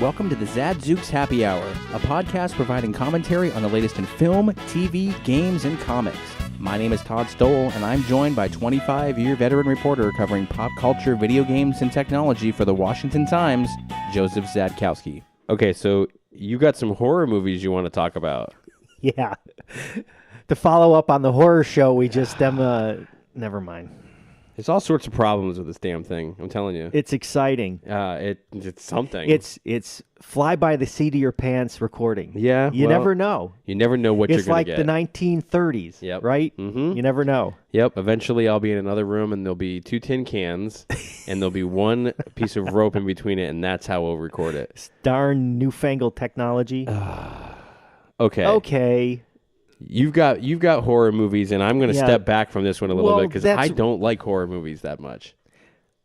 Welcome to the Zadzooks Happy Hour, a podcast providing commentary on the latest in film, TV, games, and comics. My name is Todd Stoll, and I'm joined by 25-year veteran reporter covering pop culture, video games, and technology for the Washington Times, Joseph Zadkowski. Okay, so you got some horror movies you want to talk about. Yeah. To follow up on the horror show, we just, never mind. There's all sorts of problems with this damn thing, I'm telling you. It's exciting. It's something. It's fly by the seat of your pants recording. Yeah. You never know. You never know what you're going to get. It's like the 1930s, yep. Right? Mm-hmm. You never know. Yep. Eventually, I'll be in another room, and there'll be 2 tin cans, and there'll be one piece of rope in between it, and that's how we'll record it. This darn newfangled technology. Okay. You've got horror movies, and I'm going to step back from this one a little bit because I don't like horror movies that much.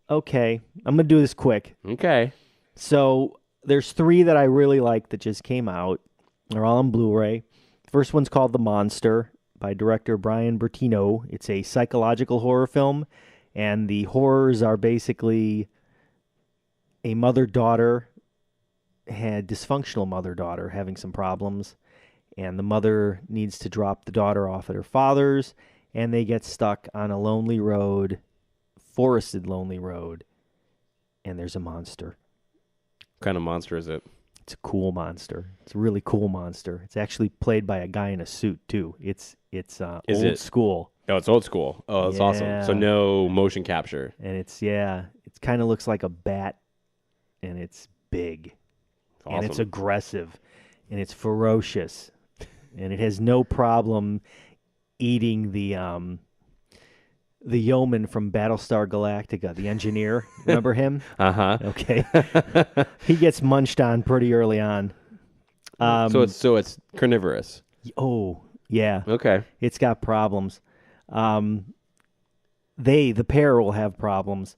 Okay. I'm going to do this quick. Okay. So there's 3 that I really like that just came out. They're all on Blu-ray. First one's called The Monster by director Brian Bertino. It's a psychological horror film, and the horrors are basically a mother-daughter, dysfunctional mother-daughter having some problems. And the mother needs to drop the daughter off at her father's, and they get stuck on a lonely road, forested lonely road, and there's a monster. What kind of monster is it? It's a cool monster. It's a really cool monster. It's actually played by a guy in a suit, too. It's old school. Oh, it's old school. Oh, that's awesome. So no motion capture. And it kind of looks like a bat, and it's big. Awesome. And it's aggressive, and it's ferocious. And it has no problem eating the yeoman from Battlestar Galactica, the engineer. Remember him? Uh-huh. Okay. He gets munched on pretty early on. So it's carnivorous. Oh, yeah. Okay. It's got problems. The pair will have problems.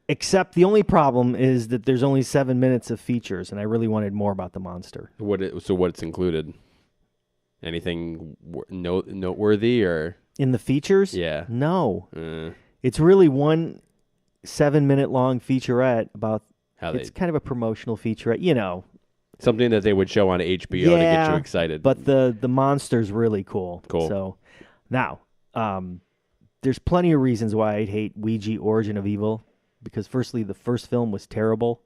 Except the only problem is that there's only 7 minutes of features, and I really wanted more about the monster. What's included? Anything noteworthy or in the features? Yeah. No. It's really one 7-minute long featurette about. It's kind of a promotional featurette, something that they would show on HBO to get you excited. But the monster's really cool. Cool. So now, there's plenty of reasons why I'd hate Ouija: Origin of Evil. Because firstly, the first film was terrible.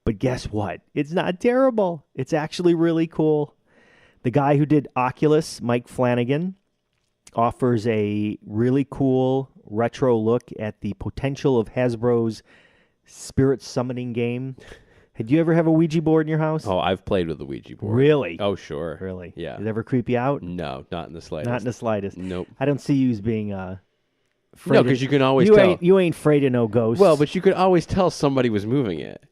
But guess what? It's not terrible. It's actually really cool. The guy who did Oculus, Mike Flanagan, offers a really cool retro look at the potential of Hasbro's spirit summoning game. Did you ever have a Ouija board in your house? Oh, I've played with the Ouija board. Really? Oh, sure. Really? Yeah. Did it ever creep you out? No, not in the slightest. Not in the slightest. Nope. I don't see you as being afraid. No, because you can always tell. You ain't afraid of no ghosts. Well, but you could always tell somebody was moving it.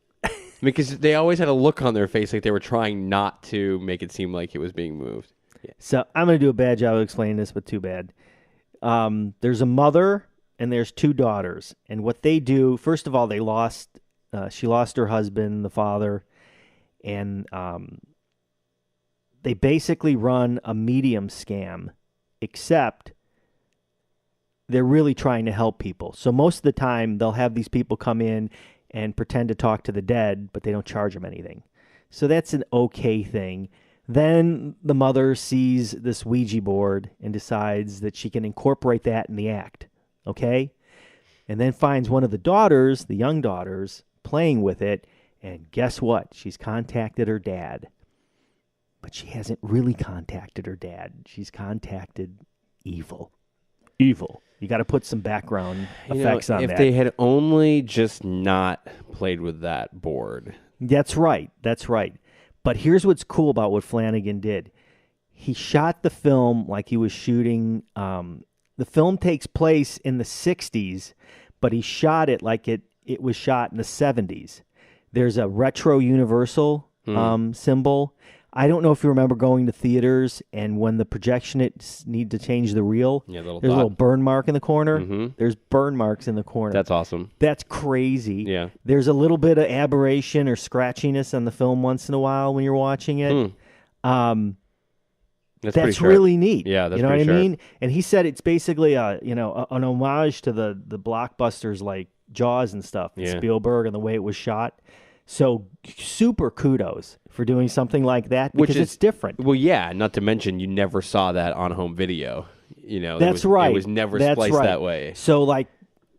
Because they always had a look on their face like they were trying not to make it seem like it was being moved. Yeah. So I'm going to do a bad job of explaining this, but too bad. There's a mother and there's 2 daughters. And what they do, first of all, she lost her husband, the father, and they basically run a medium scam, except they're really trying to help people. So most of the time, they'll have these people come in and pretend to talk to the dead, but they don't charge them anything. So that's an okay thing. Then the mother sees this Ouija board and decides that she can incorporate that in the act, okay? And then finds one of the daughters, the young daughters, playing with it, and guess what? She's contacted her dad. But she hasn't really contacted her dad. She's contacted evil. Evil. You got to put some background effects on that. If they had only just not played with that board. That's right. But here's what's cool about what Flanagan did. He shot the film like he was shooting. The film takes place in the 60s, but he shot it like it was shot in the 70s. There's a retro Universal symbol. I don't know if you remember going to theaters and when the projectionists need to change the reel, there's a little burn mark in the corner. Mm-hmm. There's burn marks in the corner. That's awesome. That's crazy. Yeah. There's a little bit of aberration or scratchiness on the film once in a while when you're watching it. That's really neat. Yeah, that's you know what pretty I mean? And he said it's basically an homage to the blockbusters like Jaws and stuff, Spielberg and the way it was shot. So super kudos for doing something like that because it's different. Well, yeah, not to mention you never saw that on home video. You know, That's right. It was never That's spliced right. that way. So like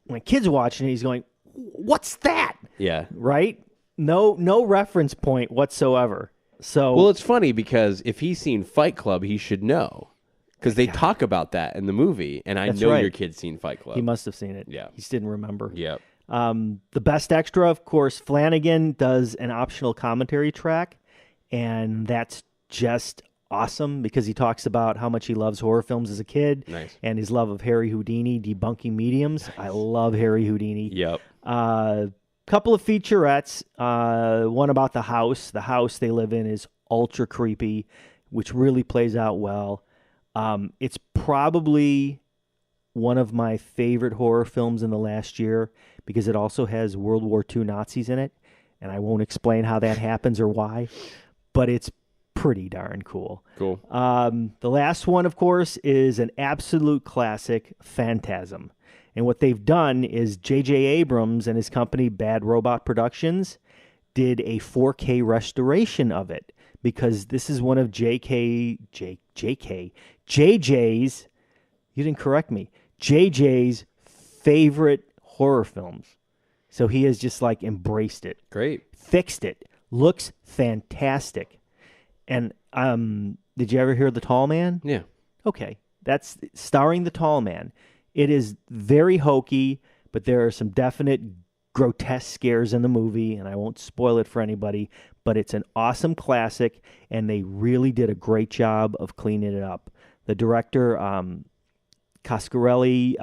when kid's watching it, he's going, "What's that?" Yeah. Right? No reference point whatsoever. So Well, it's funny because if he's seen Fight Club, he should know. Because they talk about that in the movie, and I That's know right. your kid's seen Fight Club. he must have seen it. Yeah. He just didn't remember. Yep. The best extra, of course, Flanagan does an optional commentary track, and that's just awesome because he talks about how much he loves horror films as a kid Nice. and his love of Harry Houdini debunking mediums. Nice. I love Harry Houdini. Yep. Couple of featurettes. One about the house. The house they live in is ultra creepy, which really plays out well. It's probably one of my favorite horror films in the last year because it also has World War II Nazis in it, and I won't explain how that happens or why, but it's pretty darn cool. Cool. The last one, of course, is an absolute classic, Phantasm. And what they've done is J.J. Abrams and his company, Bad Robot Productions, did a 4K restoration of it because this is one of JJ's, you didn't correct me, JJ's favorite horror films. So he has just like embraced it. Great. Fixed it. Looks fantastic. And did you ever hear The Tall Man? Yeah. Okay. That's starring The Tall Man. It is very hokey, but there are some definite grotesque scares in the movie, and I won't spoil it for anybody, but it's an awesome classic, and they really did a great job of cleaning it up. The director, Coscarelli,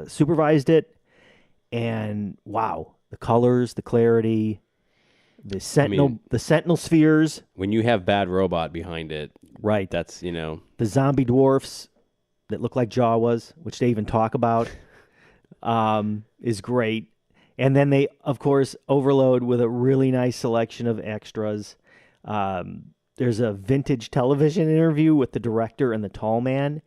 supervised it, and wow, the colors, the clarity, the sentinel spheres. When you have Bad Robot behind it, right? That's, you know. The zombie dwarfs that look like Jawas, which they even talk about, is great. And then they, of course, overload with a really nice selection of extras. There's a vintage television interview with the director and the Tall Man.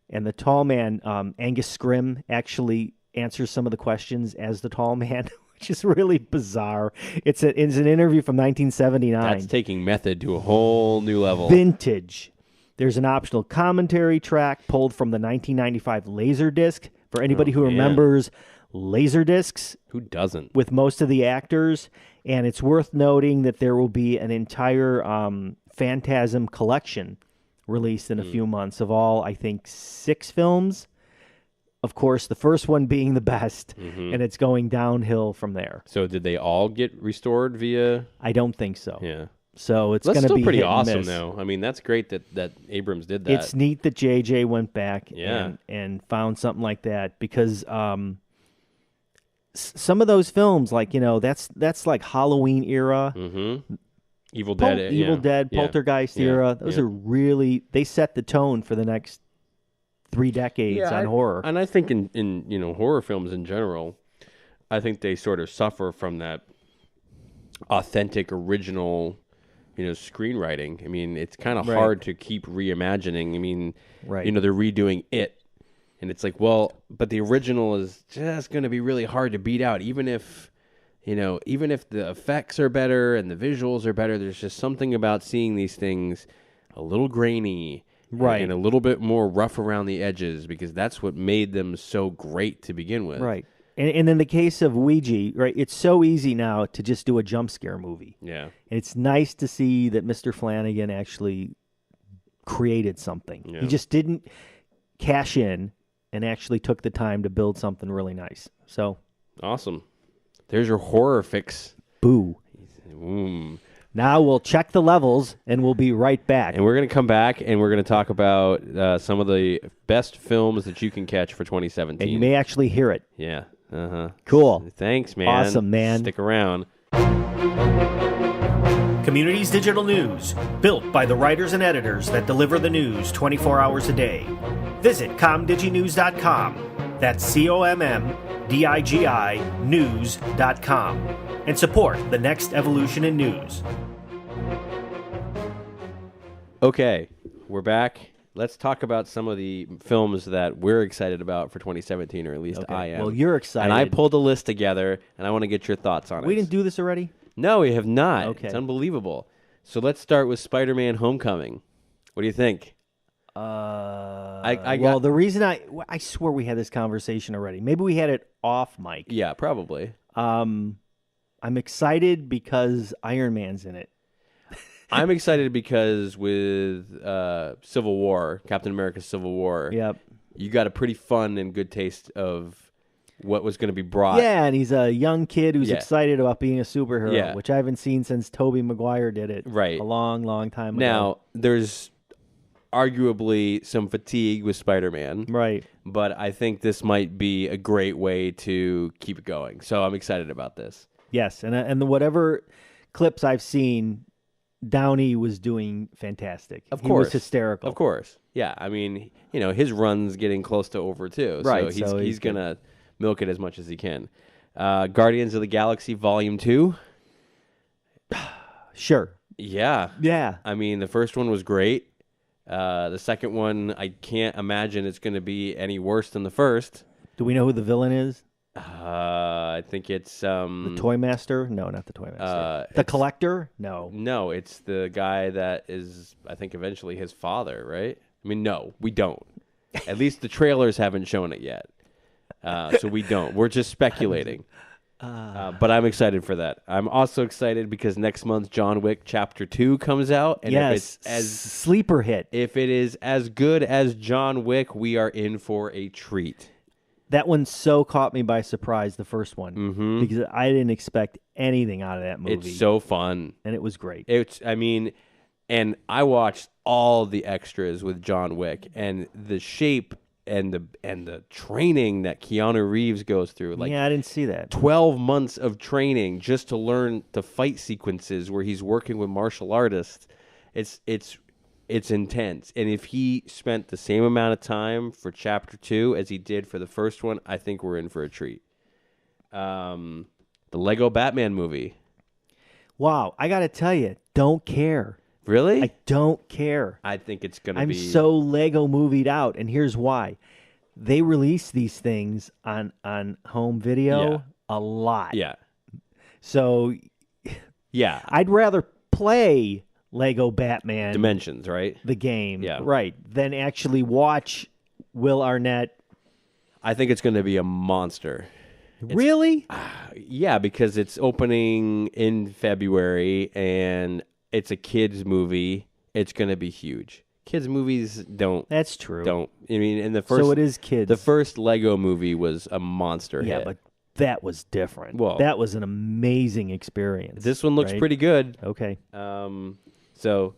And the Tall Man, Angus Scrimm, actually answers some of the questions as the Tall Man, which is really bizarre. It's an interview from 1979. That's taking method to a whole new level. Vintage. There's an optional commentary track pulled from the 1995 Laserdisc. For anybody who remembers Laserdiscs. Who doesn't? With most of the actors. And it's worth noting that there will be an entire Phantasm collection released in a few months of all, I think, 6 films. Of course, the first one being the best, and it's going downhill from there. So did they all get restored via? I don't think so. Yeah. So it's going to be pretty hit and awesome, miss. though. I mean, that's great that Abrams did that. It's neat that JJ went back Yeah. and found something like that because some of those films, like, that's like Halloween era. Mm-hmm. Evil Dead. Evil Dead, Poltergeist era. Those are really, they set the tone for the next 3 decades on horror. And I think in horror films in general, I think they sort of suffer from that authentic, original, screenwriting. I mean, it's kind of hard to keep reimagining. I mean, they're redoing it, and it's like, well, but the original is just going to be really hard to beat out, even if the effects are better and the visuals are better. There's just something about seeing these things a little grainy. Right. And a little bit more rough around the edges because that's what made them so great to begin with. Right. And in the case of Ouija, right, it's so easy now to just do a jump scare movie. Yeah. And it's nice to see that Mr. Flanagan actually created something. Yeah. He just didn't cash in and actually took the time to build something really nice. So awesome. There's your horror fix. Boo. Now we'll check the levels, and we'll be right back. And we're going to come back, and we're going to talk about some of the best films that you can catch for 2017. And you may actually hear it. Yeah. Uh-huh. Cool. Thanks, man. Awesome, man. Stick around. Communities Digital News, built by the writers and editors that deliver the news 24 hours a day. Visit comdiginews.com. That's COMMDIGI news.com. And support the next evolution in news. Okay, we're back. Let's talk about some of the films that we're excited about for 2017, or at least I am. Well, you're excited. And I pulled a list together, and I want to get your thoughts on it. We didn't do this already? No, we have not. Okay. It's unbelievable. So let's start with Spider-Man: Homecoming. What do you think? Well, the reason I swear we had this conversation already. Maybe we had it off mic. Yeah, probably. I'm excited because Iron Man's in it. I'm excited because with Civil War, Captain America: Civil War, Yep. you got a pretty fun and good taste of what was going to be brought. Yeah, and he's a young kid who's Yeah. excited about being a superhero, Yeah. which I haven't seen since Tobey Maguire did it. Right. A long, long time ago. Now, there's arguably some fatigue with Spider-Man, Right. but I think this might be a great way to keep it going. So I'm excited about this. Yes, and whatever clips I've seen, Downey was doing fantastic. Of He course. was hysterical. Of course. Yeah, I mean, his run's getting close to over too. Right, So so he's he's going to milk it as much as he can. Guardians of the Galaxy Volume 2. Sure. Yeah. Yeah. I mean, the first one was great. The second one, I can't imagine it's going to be any worse than the first. Do we know who the villain is? I think it's The Toy Master? No, not the Toy Master. The Collector? No. No, it's the guy that is, I think, eventually his father, right? I mean, no, we don't. At least the trailers haven't shown it yet. So we don't. We're just speculating. But I'm excited for that. I'm also excited because next month John Wick Chapter 2 comes out. And yes. if it's Sleeper hit. If it is as good as John Wick, we are in for a treat. That one so caught me by surprise, the first one, because I didn't expect anything out of that movie. It's so fun. And it was great. And I watched all the extras with John Wick, and the shape and the training that Keanu Reeves goes through. Yeah, I didn't see that. 12 months of training just to learn the fight sequences where he's working with martial artists. It's intense. And if he spent the same amount of time for Chapter 2 as he did for the first one, I think we're in for a treat. The Lego Batman movie. Wow, I got to tell you, don't care. Really? I don't care. I think it's going to be... I'm so Lego movied out, and here's why. They release these things on home video a lot. Yeah. So Yeah. I'd rather play Lego Batman Dimensions, right? the game, Yeah. right, than actually watch Will Arnett. I think it's going to be a monster. Really? Yeah, because it's opening in February, and it's a kids movie. It's going to be huge. Kids movies don't. That's true. I mean, in the first. So it is kids. The first Lego movie was a monster yeah, hit. but that was different. Well, that was an amazing experience. This one looks right? pretty good. Okay. So,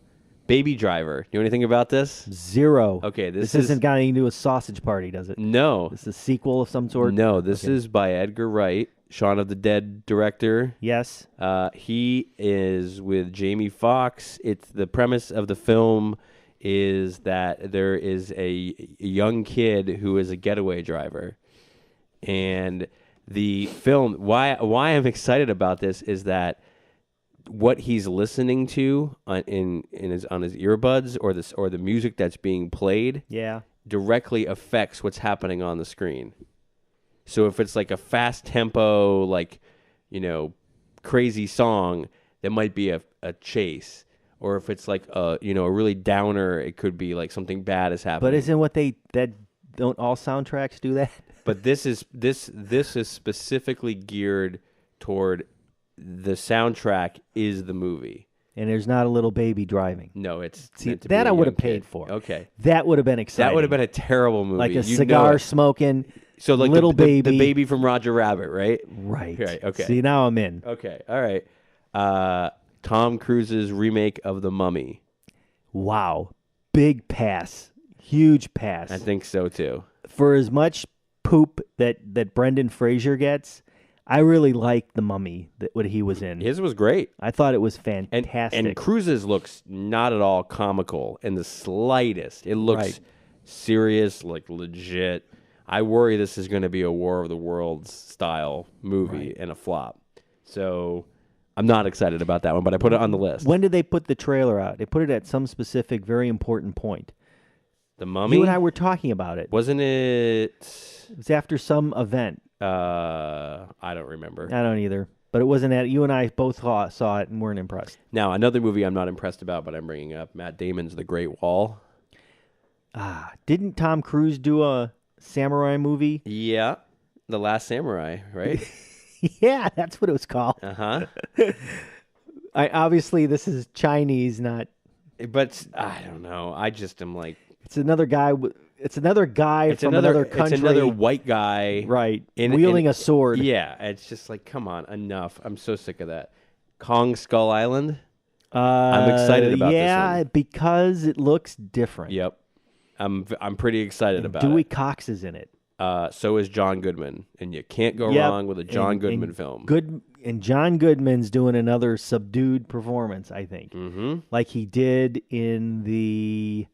Baby Driver. You know anything about this? Zero. Okay, this isn't got anything to do with Sausage Party, does it? No. This is a sequel of some sort? No, this is by Edgar Wright, Shaun of the Dead director. Yes. He is with Jamie Foxx. It's the premise of the film is that there is a young kid who is a getaway driver, and the film. Why I'm excited about this is that what he's listening to on his earbuds or the music that's being played Yeah. directly affects what's happening on the screen. So if it's like a fast tempo, crazy song, that might be a chase. Or if it's like a really downer, it could be like something bad is happening. But isn't don't all soundtracks do that? But this is specifically geared toward the soundtrack is the movie. And there's not a little baby driving. No, it's See, meant to that be a I would young have paid kid. for. Okay. That would have been exciting. That would have been a terrible movie. like a You know cigar it. smoking. So like little the baby. baby from Roger Rabbit, right? Right. Right, okay. See, now I'm in. Okay, all right. Tom Cruise's remake of The Mummy. Wow. Big pass. Huge pass. I think so too. For as much poop that Brendan Fraser gets, I really liked The Mummy, what he was in. His was great. I thought it was fantastic. And Cruise's looks not at all comical in the slightest. It looks Right. serious, like legit. I worry this is going to be a War of the Worlds style movie and a flop. So I'm not excited about that one, but I put it on the list. When did they put the trailer out? They put it at some specific, very important point. The Mummy? You and I were talking about it. Wasn't it... It was after some event. I don't remember. I don't either. But it wasn't that you and I both saw it and weren't impressed. Now, another movie I'm not impressed about, but I'm bringing up, Matt Damon's The Great Wall. Didn't Tom Cruise do a samurai movie? Yeah, The Last Samurai, right? Yeah, that's what it was called. Uh-huh. Obviously, this is Chinese, not... But I don't know. I just am like... It's another guy from another country. It's another white guy. Right. Wielding a sword. Yeah. It's just like, come on, enough. I'm so sick of that. Kong Skull Island. I'm excited about this one. Yeah, because it looks different. Yep. I'm pretty excited about Dewey it. Cox is in it. So is John Goodman. And you can't go wrong with a John Goodman film. And John Goodman's doing another subdued performance, I think. Mm-hmm. Like he did in the...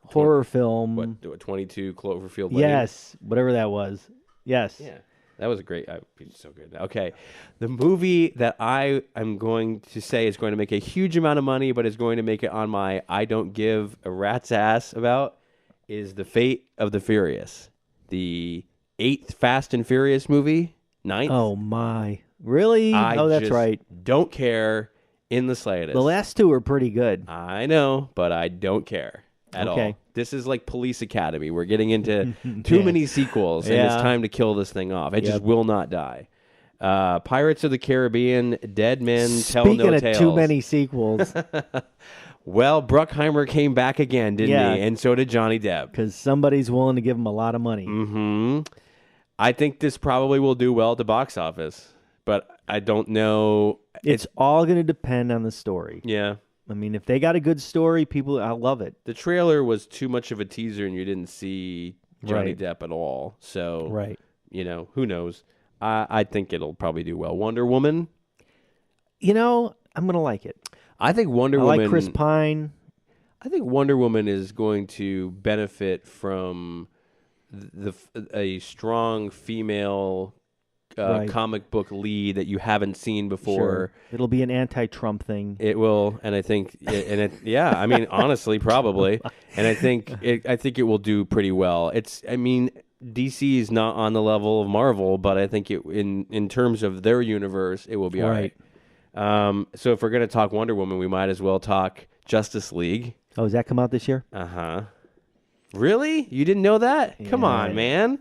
horror film. What, 22 Cloverfield Lane? Yes, whatever that was. Yes. Yeah, that was a great. It's so good. Okay, the movie that I am going to say is going to make a huge amount of money, but is going to make it on my I don't give a rat's ass about is The Fate of the Furious, the 8th Fast and Furious movie, 9th. Oh my, really? That's right. Don't care in the slightest. The last two are pretty good. I know, but I don't care. At all. This is like Police Academy. We're getting into too many sequels, and it's time to kill this thing off. It just will not die. Pirates of the Caribbean, Dead Men Tell No Tales. Speaking of too many sequels. Well, Bruckheimer came back again, didn't he? And so did Johnny Depp. Because somebody's willing to give him a lot of money. Mm-hmm. I think this probably will do well at the box office, but I don't know. It's all going to depend on the story. Yeah. I mean, if they got a good story, I'll love it. The trailer was too much of a teaser, and you didn't see Johnny Depp at all. So, who knows? I think it'll probably do well. Wonder Woman? I'm going to like it. I think Wonder Woman... I like Chris Pine. I think Wonder Woman is going to benefit from a strong female... comic book lead that you haven't seen before. Sure. It'll be an anti-Trump thing. It will, and I think, I mean, honestly, probably, and I think it will do pretty well. DC is not on the level of Marvel, but I think in terms of their universe, it will be all right. So if we're gonna talk Wonder Woman, we might as well talk Justice League. Oh, does that come out this year? Really? You didn't know that? Yeah. Come on, man.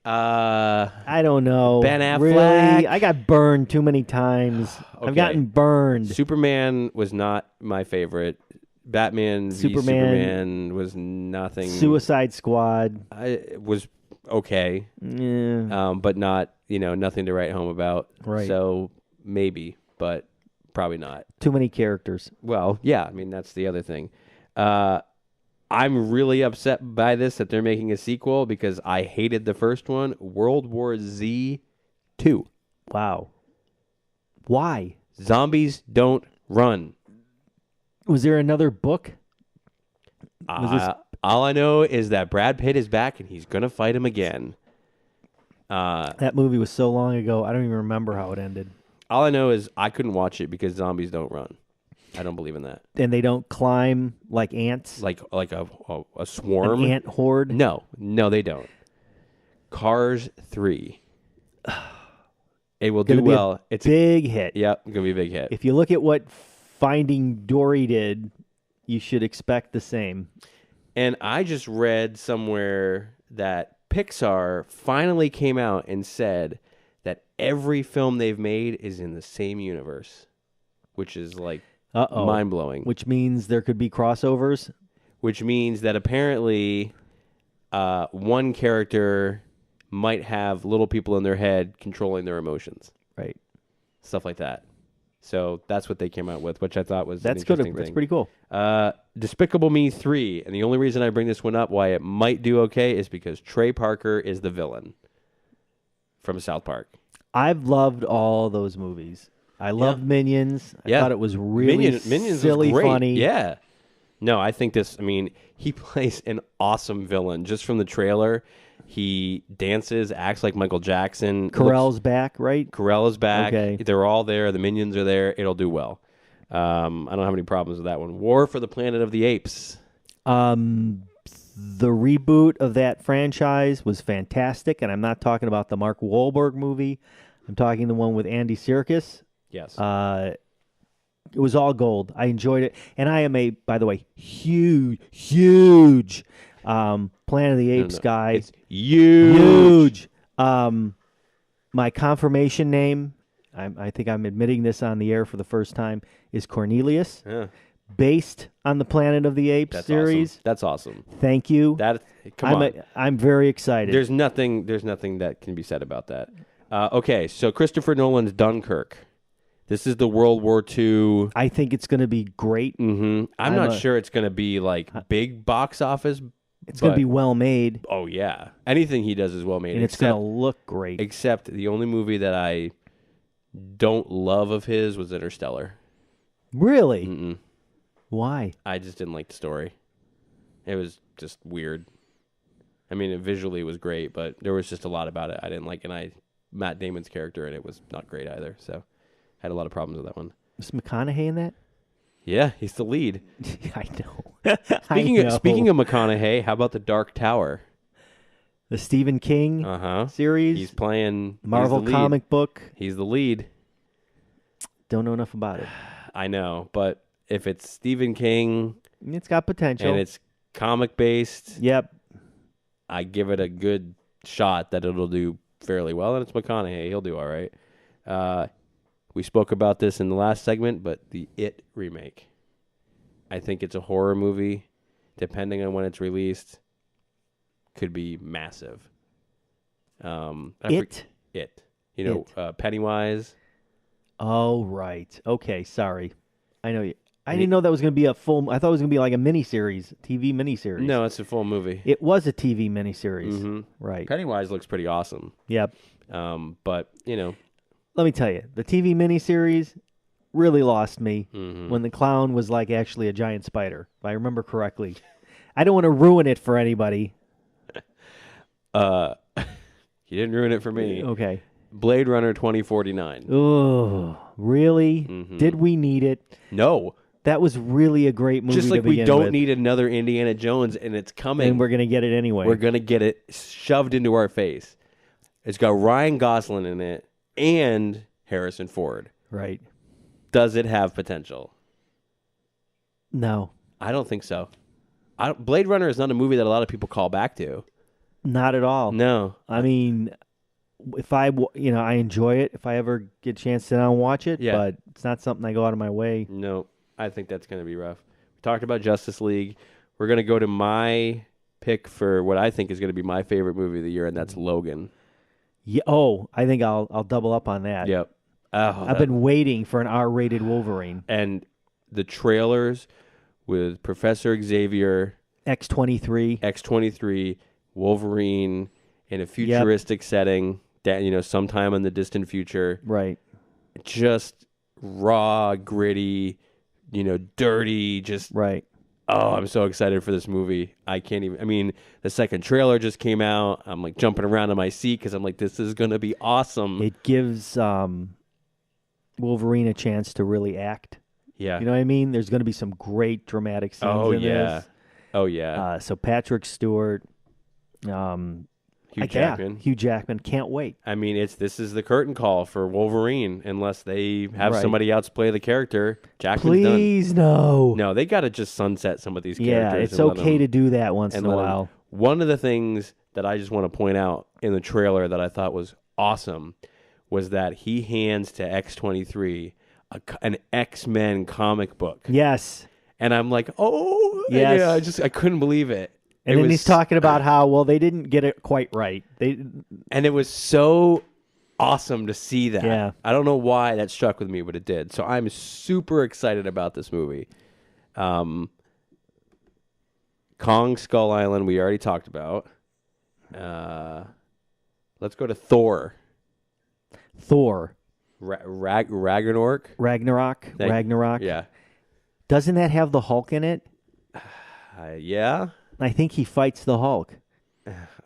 I don't know. Ben Affleck. Really? I got burned too many times. Okay. I've gotten burned. Superman was not my favorite. Batman v Superman was nothing. Suicide Squad was okay. Yeah. But not, nothing to write home about. Right. So maybe, but probably not. Too many characters. Well, yeah. I mean, that's the other thing. I'm really upset by this that they're making a sequel because I hated the first one, World War Z 2. Wow. Why? Zombies don't run. Was there another book? All I know is that Brad Pitt is back and he's going to fight him again. That movie was so long ago, I don't even remember how it ended. All I know is I couldn't watch it because zombies don't run. I don't believe in that. And they don't climb like ants? Like a swarm? An ant horde? No, they don't. Cars 3. It will do well. It's a big hit. Yep, going to be a big hit. If you look at what Finding Dory did, you should expect the same. And I just read somewhere that Pixar finally came out and said that every film they've made is in the same universe, which is like mind-blowing. Which means there could be crossovers? Which means that apparently one character might have little people in their head controlling their emotions. Right. Stuff like that. So that's what they came out with, which I thought was that's an interesting good. thing. That's pretty cool. Despicable Me 3. And the only reason I bring this one up, why it might do okay, is because Trey Parker is the villain from South Park. I've loved all those movies. I loved Minions. I thought it was really Minions silly, was great. funny. Yeah. No, I think he plays an awesome villain. Just from the trailer, he dances, acts like Michael Jackson. Carell's back, right? Carell is back. Okay. They're all there. The Minions are there. It'll do well. I don't have any problems with that one. War for the Planet of the Apes. The reboot of that franchise was fantastic, and I'm not talking about the Mark Wahlberg movie. I'm talking the one with Andy Serkis. Yes. It was all gold. I enjoyed it, and I am by the way, huge Planet of the Apes guy. It's huge. My confirmation name, I think I'm admitting this on the air for the first time, is Cornelius, based on the Planet of the Apes series. Awesome. That's awesome. Thank you. Come on. I'm very excited. There's nothing that can be said about that. Okay, so Christopher Nolan's Dunkirk. This is the World War II. I think it's going to be great. Mm-hmm. I'm not sure it's going to be like big box office. It's going to be well made. Oh, yeah. Anything he does is well made. And it's going to look great. Except the only movie that I don't love of his was Interstellar. Really? Mm-mm. Why? I just didn't like the story. It was just weird. I mean, visually it was great, but there was just a lot about it I didn't like. And Matt Damon's character in it was not great either. So I had a lot of problems with that one. Was McConaughey in that? Yeah, he's the lead. I know. Speaking of McConaughey, how about The Dark Tower? The Stephen King series? He's playing Marvel comic book. He's the lead. Don't know enough about it. I know, but if it's Stephen King... It's got potential. And it's comic-based... Yep. I give it a good shot that it'll do fairly well, and it's McConaughey. He'll do all right. We spoke about this in the last segment, but the It remake. I think it's a horror movie. Depending on when it's released, could be massive. It? You know, Pennywise. Oh, right. Okay, sorry. I know you. I didn't know that was going to be a full... I thought it was going to be like a miniseries, TV miniseries. No, it's a full movie. It was a TV miniseries. Mm-hmm. Right. Pennywise looks pretty awesome. Yep. But, you know... Let me tell you, the TV miniseries really lost me when the clown was like actually a giant spider, if I remember correctly. I don't want to ruin it for anybody. You didn't ruin it for me. Okay. Blade Runner 2049. Oh, really? Mm-hmm. Did we need it? No. That was really a great movie. Just like to we begin don't with. need another Indiana Jones, and it's coming. And we're going to get it anyway. We're going to get it shoved into our face. It's got Ryan Gosling in it and Harrison Ford. Right. Does it have potential? No. I don't think so. Blade Runner is not a movie that a lot of people call back to. Not at all. No. I mean, if I enjoy it, if I ever get a chance to sit down and watch it, but it's not something I go out of my way. No, I think that's going to be rough. We talked about Justice League. We're going to go to my pick for what I think is going to be my favorite movie of the year, and that's Logan. Yeah. Oh, I think I'll double up on that. Yep. I've been waiting for an R-rated Wolverine. And the trailers with Professor Xavier, X-23, Wolverine in a futuristic setting, that sometime in the distant future. Right. Just raw, gritty, dirty, just right. Oh, I'm so excited for this movie. I can't even... I mean, the second trailer just came out. I'm, like, jumping around in my seat because I'm like, this is going to be awesome. It gives Wolverine a chance to really act. Yeah. You know what I mean? There's going to be some great dramatic scenes in this. Oh, yeah. So Patrick Stewart... Hugh Jackman. Hugh Jackman. Can't wait. I mean, this is the curtain call for Wolverine unless they have somebody else play the character. Jackman's done. Please, no. No, they got to just sunset some of these characters. Yeah, it's okay to do that once in a while. One of the things that I just want to point out in the trailer that I thought was awesome was that he hands to X-23 an X-Men comic book. Yes. And I'm like, oh, yes. I couldn't believe it. And then he's talking about how, they didn't get it quite right. And it was so awesome to see that. Yeah. I don't know why that struck with me, but it did. So I'm super excited about this movie. Kong Skull Island, we already talked about. Let's go to Thor. Ragnarok. Ragnarok. Yeah. Doesn't that have the Hulk in it? Yeah. I think he fights the Hulk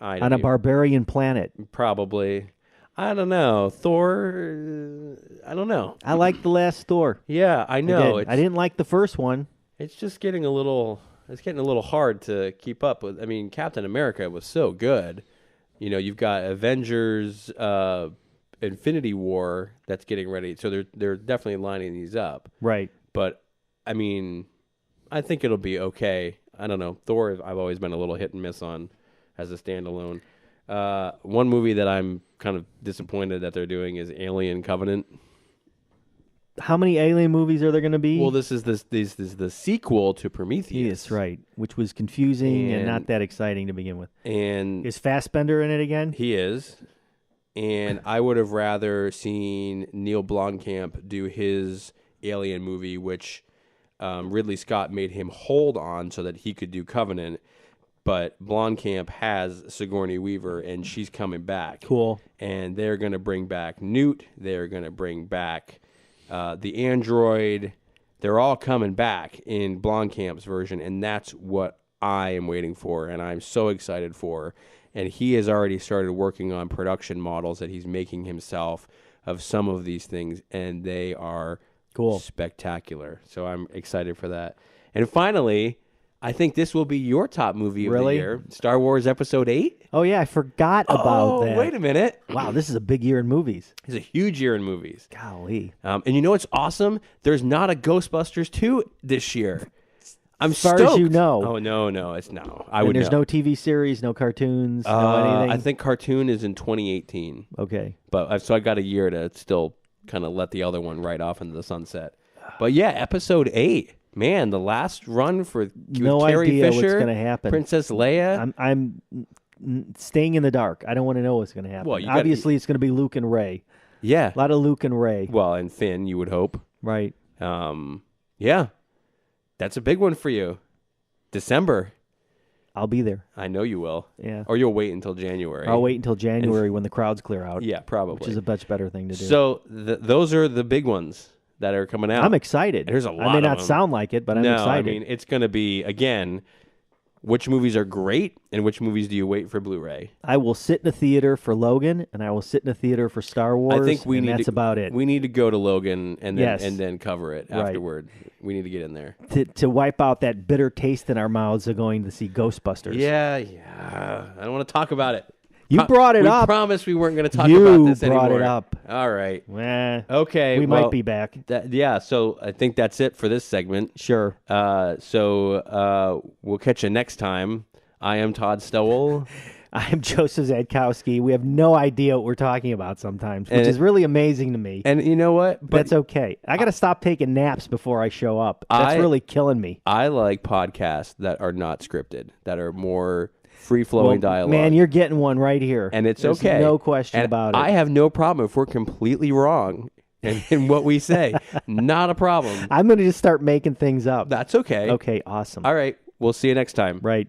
on a barbarian planet. Probably. I don't know. Thor, I don't know. I like the last Thor. Yeah, I know. I didn't like the first one. It's just getting a little hard to keep up with. I mean, Captain America was so good. You've got Avengers Infinity War that's getting ready. So they're definitely lining these up. Right. But I mean, I think it'll be okay. I don't know. Thor, I've always been a little hit and miss on as a standalone. One movie that I'm kind of disappointed that they're doing is Alien Covenant. How many Alien movies are there going to be? Well, this is the sequel to Prometheus. Yes, right. Which was confusing and not that exciting to begin with. And is Fassbender in it again? He is. And I would have rather seen Neil Blomkamp do his Alien movie, which Ridley Scott made him hold on so that he could do Covenant. But Blomkamp has Sigourney Weaver, and she's coming back. Cool. And they're going to bring back Newt. They're going to bring back the android. They're all coming back in Blomkamp's version, and that's what I am waiting for, and I'm so excited for. And he has already started working on production models that he's making himself of some of these things, and they are cool, spectacular. So I'm excited for that. And finally, I think this will be your top movie of the year, Star Wars Episode 8. Oh, yeah, I forgot about that. Wait a minute. Wow, this is a big year in movies. It's a huge year in movies. Golly. And you know what's awesome? There's not a Ghostbusters 2 this year. I'm as far stoked. as you know. Oh, no, it's no. There's no TV series, no cartoons, no anything? I think cartoon is in 2018. Okay. But so I got a year to still kind of let the other one ride off into the sunset. But yeah, Episode 8. Man, the last run for Carrie idea Fisher, what's going to happen. Princess Leia. I'm staying in the dark. I don't want to know what's going to happen. Well, obviously, it's going to be Luke and Rey. Yeah. A lot of Luke and Rey. Well, and Finn, you would hope. Right. Yeah. That's a big one for you. December. I'll be there. I know you will. Yeah. Or you'll wait until January. I'll wait until January when the crowds clear out. Yeah, probably. Which is a much better thing to do. So those are the big ones that are coming out. I'm excited. And there's a lot I may of not them. sound like it, but I'm excited. I mean, it's going to be, again, which movies are great and which movies do you wait for Blu-ray? I will sit in a theater for Logan, and I will sit in a theater for Star Wars. I think that's about it. We need to go to Logan and then cover it afterward. We need to get in there to wipe out that bitter taste in our mouths of going to see Ghostbusters. Yeah. I don't want to talk about it. You brought it up. We promised we weren't going to talk about this anymore. You brought it up. All right. Okay. We might be back. So I think that's it for this segment. Sure. So we'll catch you next time. I am Todd Stowell. I am Joseph Zadkowski. We have no idea what we're talking about sometimes, which is really amazing to me. And you know what? But that's okay. I got to stop taking naps before I show up. That's really killing me. I like podcasts that are not scripted, that are more free-flowing dialogue. Man, you're getting one right here. And it's There's okay. No question about it. I have no problem if we're completely wrong in what we say. Not a problem. I'm going to just start making things up. That's okay. Okay, awesome. All right. We'll see you next time. Right.